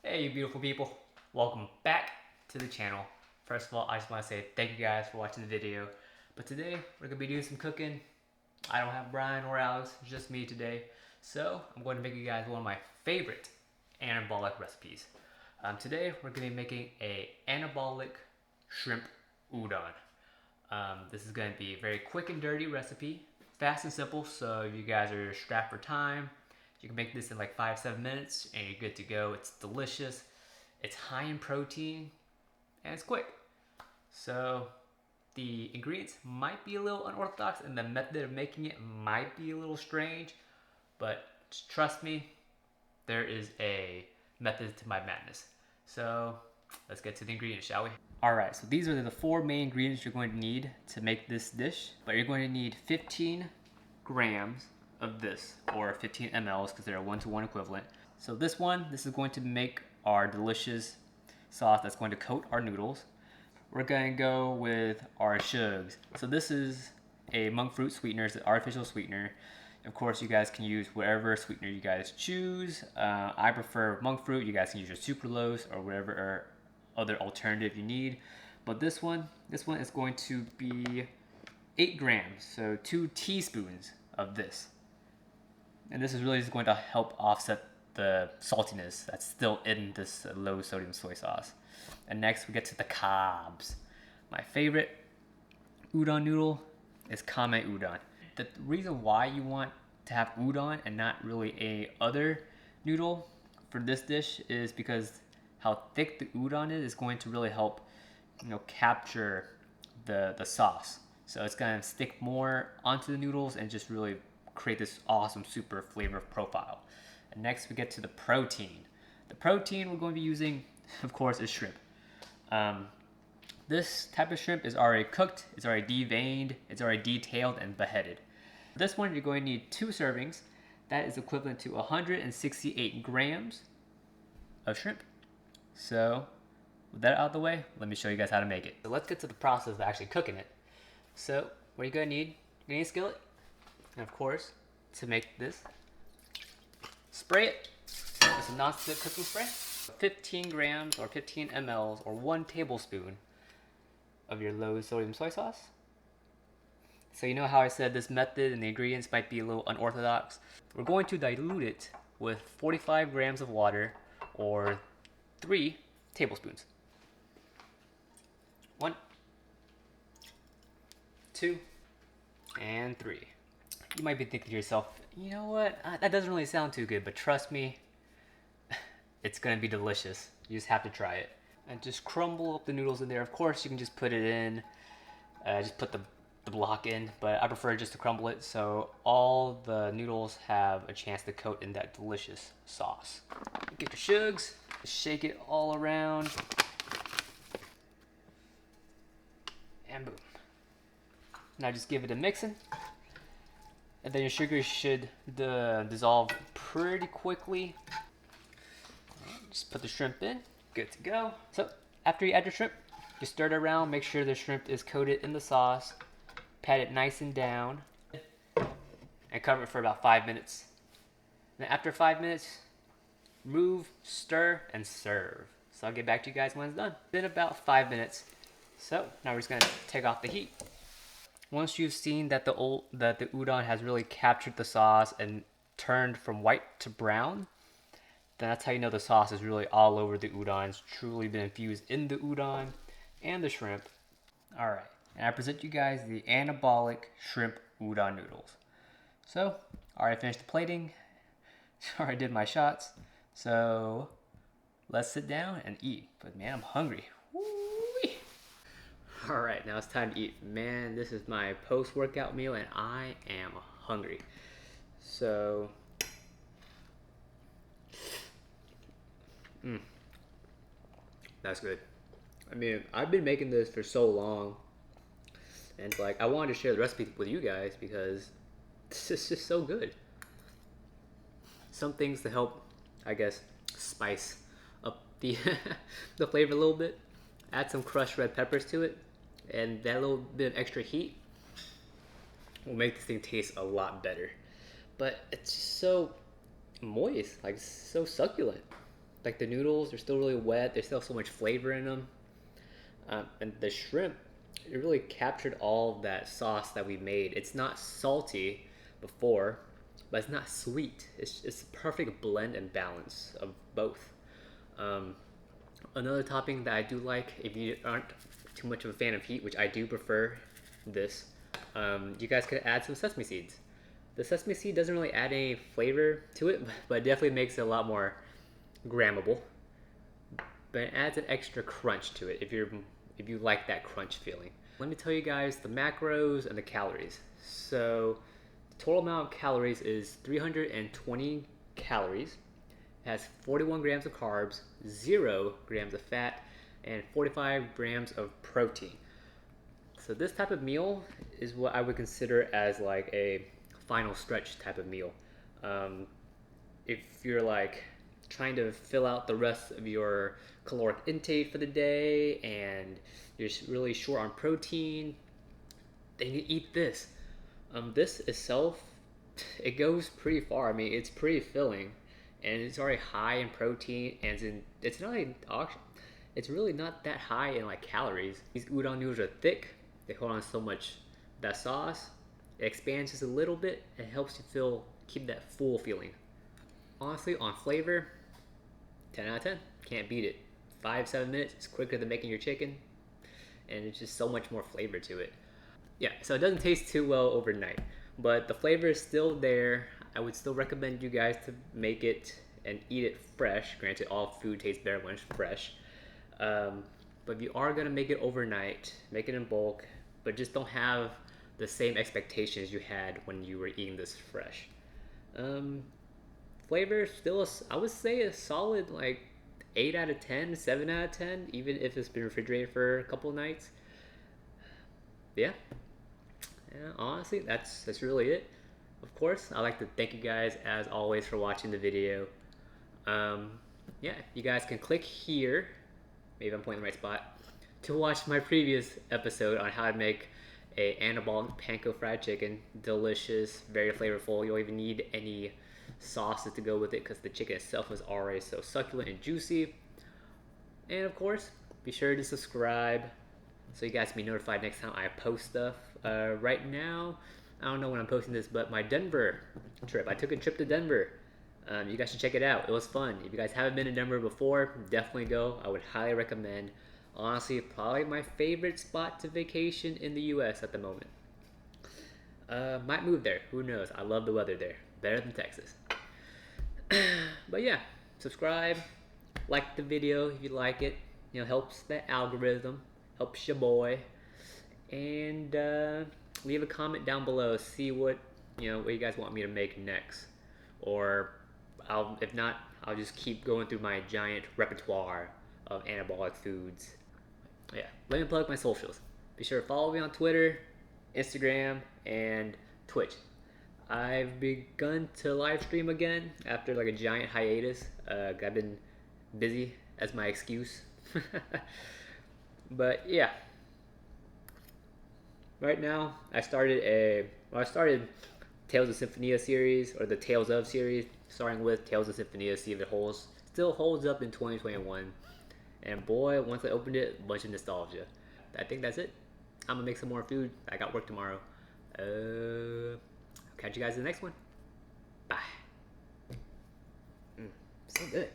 Hey, you beautiful people. Welcome back to the channel. First of all, I just want to say thank you guys for watching the video. But today, we're going to be doing some cooking. I don't have Brian or Alex, just me today. So, I'm going to make you guys one of my favorite anabolic recipes. Today, we're going to be making a anabolic shrimp udon. This is going to be a very quick and dirty recipe. Fast and simple, so if you guys are strapped for time, you can make this in like 5-7 minutes and you're good to go. It's delicious, it's high in protein, and it's quick. So the ingredients might be a little unorthodox and the method of making it might be a little strange, but trust me, there is a method to my madness. So let's get to the ingredients, shall we? Alright, so these are the 4 main ingredients you're going to need to make this dish. But you're going to need 15 grams of this, or 15 mLs, because they're a 1-to-1 equivalent. So this is going to make our delicious sauce that's going to coat our noodles. We're going to go with our shugs. So this is a monk fruit sweetener, it's an artificial sweetener. Of course, you guys can use whatever sweetener you guys choose. I prefer monk fruit. You guys can use your sucralose or whatever other alternative you need. But this one is going to be 8 grams, so 2 teaspoons of this. And this is really just going to help offset the saltiness that's still in this low sodium soy sauce. And next we get to the carbs. My favorite udon noodle is Kame udon. The reason why you want to have udon and not really a other noodle for this dish is because how thick the udon is going to really help, capture the sauce. So it's going to stick more onto the noodles and just really create this awesome super flavor profile. And next we get to the protein. The protein we're going to be using, of course, is shrimp. This type of shrimp is already cooked, it's already deveined, it's already detailed and beheaded. This one you're going to need 2 servings. That is equivalent to 168 grams of shrimp. So with that out of the way, let me show you guys how to make it. So let's get to the process of actually cooking it. So what you're going to need, you're going to need a skillet. And of course, to make this, spray it with some non-stick cooking spray. 15 grams or 15 mLs or 1 tablespoon of your low sodium soy sauce. So you know how I said this method and the ingredients might be a little unorthodox? We're going to dilute it with 45 grams of water or 3 tablespoons. 1, 2, and 3. You might be thinking to yourself, you know what, that doesn't really sound too good, but trust me, it's gonna be delicious. You just have to try it. And just crumble up the noodles in there. Of course, you can just put it in, just put the block in, but I prefer just to crumble it so all the noodles have a chance to coat in that delicious sauce. Get your shugs, shake it all around, and boom. Now just give it a mixing. And then your sugar should dissolve pretty quickly. Just put the shrimp in, good to go. So after you add your shrimp, just stir it around, make sure the shrimp is coated in the sauce, pat it nice and down, and cover it for about 5 minutes. Then after 5 minutes, remove, stir, and serve. So I'll get back to you guys when it's done. Been about 5 minutes. So now we're just gonna take off the heat. Once you've seen that the udon has really captured the sauce and turned from white to brown, then that's how you know the sauce is really all over the udon. It's truly been infused in the udon and the shrimp. All right, and I present you guys the anabolic shrimp udon noodles. So, I already finished the plating. Already did my shots. So, let's sit down and eat. But man, I'm hungry. All right, now it's time to eat. Man, this is my post-workout meal and I am hungry. So, that's good. I mean, I've been making this for so long and I wanted to share the recipe with you guys because this is just so good. Some things to help, I guess, spice up the, the flavor a little bit. Add some crushed red peppers to it. And that little bit of extra heat will make this thing taste a lot better. But it's just so moist, so succulent. Like the noodles, they're still really wet. They still have so much flavor in them. And the shrimp, it really captured all of that sauce that we made. It's not salty before, but it's not sweet. It's a perfect blend and balance of both. Um, Another topping that I do like, if you aren't too much of a fan of heat, which I do prefer this, you guys could add some sesame seeds. The sesame seed doesn't really add any flavor to it, but it definitely makes it a lot more grammable. But it adds an extra crunch to it if you like that crunch feeling. Let me tell you guys the macros and the calories. So the total amount of calories is 320 calories. It has 41 grams of carbs, 0 grams of fat, and 45 grams of protein. So this type of meal is what I would consider as like a final stretch type of meal. If you're like trying to fill out the rest of your caloric intake for the day and you're really short on protein, then you eat this. This itself, it goes pretty far. I mean, it's pretty filling, and it's already high in protein, and it's not like, it's really not that high in like calories. These udon noodles are thick. They hold on so much that sauce. It expands just a little bit and helps you keep that full feeling. Honestly, on flavor, 10 out of 10. Can't beat it. 5-7 minutes. It's quicker than making your chicken, and it's just so much more flavor to it. Yeah, so it doesn't taste too well overnight, but the flavor is still there. I would still recommend you guys to make it and eat it fresh. Granted, all food tastes better when it's fresh. But if you are gonna make it overnight, make it in bulk, but just don't have the same expectations you had when you were eating this fresh. Flavor still, I would say a solid like 8 out of 10, 7 out of 10, even if it's been refrigerated for a couple of nights. Yeah, honestly, that's really it. Of course, I'd like to thank you guys as always for watching the video. Yeah, you guys can click here, maybe I'm pointing the right spot, to watch my previous episode on how to make a anabolic panko fried chicken. Delicious, very flavorful. You don't even need any sauces to go with it because the chicken itself is already so succulent and juicy. And of course, be sure to subscribe so you guys can be notified next time I post stuff. Right now, I don't know when I'm posting this, but my Denver trip, I took a trip to Denver. You guys should check it out. It was fun. If you guys haven't been to Denver before, definitely go. I would highly recommend. Honestly, probably my favorite spot to vacation in the US at the moment. Might move there. Who knows? I love the weather there. Better than Texas. But yeah, subscribe, like the video if you like it. You know, helps the algorithm, helps your boy, and leave a comment down below. See what what you guys want me to make next, or if not, I'll just keep going through my giant repertoire of anabolic foods. Yeah, let me plug my socials. Be sure to follow me on Twitter, Instagram, and Twitch. I've begun to live stream again after like a giant hiatus. I've been busy as my excuse. But yeah, right now I started Tales of Symphonia series, or the Tales of series, starting with Tales of Symphonia. See if it still holds up in 2021. And boy, once I opened it, a bunch of nostalgia. I think that's it. I'm gonna make some more food. I got work tomorrow. Catch you guys in the next one. Bye. So good.